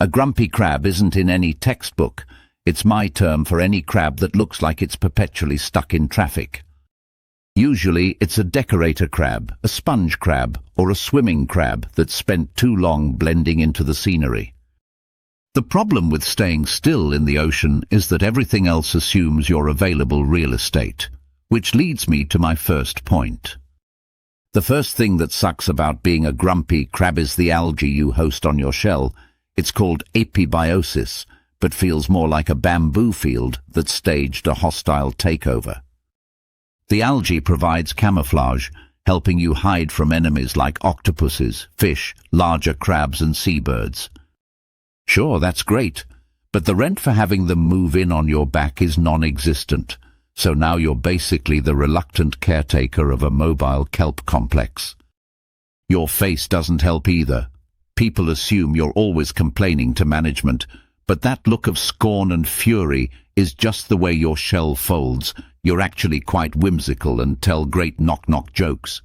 A grumpy crab isn't in any textbook. It's my term for any crab that looks like it's perpetually stuck in traffic. Usually it's a decorator crab, a sponge crab, or a swimming crab that's spent too long blending into the scenery. The problem with staying still in the ocean is that everything else assumes your available real estate, which leads me to my first point. The first thing that sucks about being a grumpy crab is the algae you host on your shell. It's called apibiosis, but feels more like a bamboo field that staged a hostile takeover. The algae provides camouflage, helping you hide from enemies like octopuses, fish, larger crabs and seabirds. Sure, that's great, but the rent for having them move in on your back is non-existent, so now you're basically the reluctant caretaker of a mobile kelp complex. Your face doesn't help either. People assume you're always complaining to management, but that look of scorn and fury is just the way your shell folds. You're actually quite whimsical and tell great knock-knock jokes.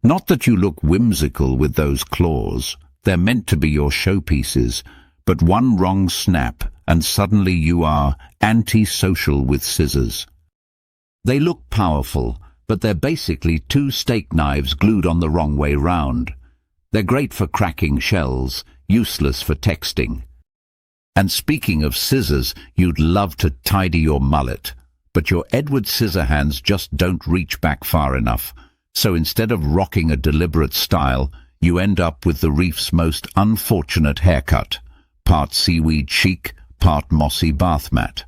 Not that you look whimsical with those claws. They're meant to be your showpieces, but one wrong snap and suddenly you are anti-social with scissors. They look powerful, but they're basically two steak knives glued on the wrong way round. They're great for cracking shells, useless for texting. And speaking of scissors, you'd love to tidy your mullet, but your Edward Scissorhands just don't reach back far enough. So instead of rocking a deliberate style, you end up with the reef's most unfortunate haircut, part seaweed chic, part mossy bath mat.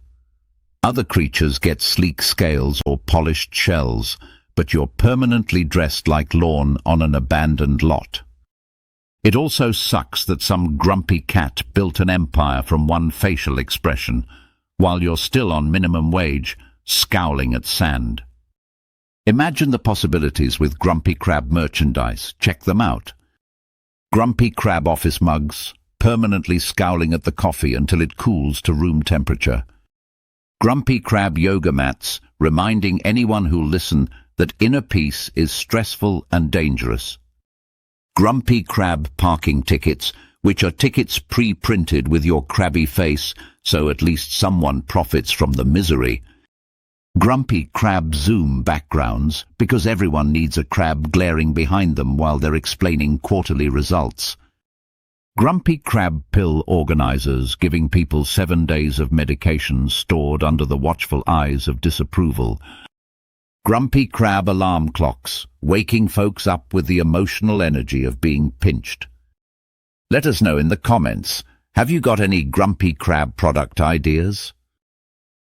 Other creatures get sleek scales or polished shells, but you're permanently dressed like lawn on an abandoned lot. It also sucks that some grumpy cat built an empire from one facial expression, while you're still on minimum wage, scowling at sand. Imagine the possibilities with Grumpy Crab merchandise. Check them out. Grumpy Crab office mugs, permanently scowling at the coffee until it cools to room temperature. Grumpy Crab yoga mats, reminding anyone who'll listen that inner peace is stressful and dangerous. Grumpy Crab parking tickets, which are tickets pre-printed with your crabby face, so at least someone profits from the misery. Grumpy Crab Zoom backgrounds, because everyone needs a crab glaring behind them while they're explaining quarterly results. Grumpy Crab pill organizers, giving people 7 days of medication stored under the watchful eyes of disapproval. Grumpy Crab alarm clocks, waking folks up with the emotional energy of being pinched. Let us know in the comments, have you got any Grumpy Crab product ideas?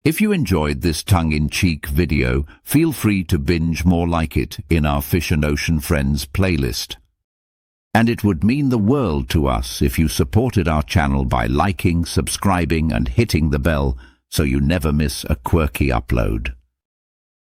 If you enjoyed this tongue-in-cheek video, feel free to binge more like it in our Fish and Ocean Friends playlist. And it would mean the world to us if you supported our channel by liking, subscribing and hitting the bell so you never miss a quirky upload.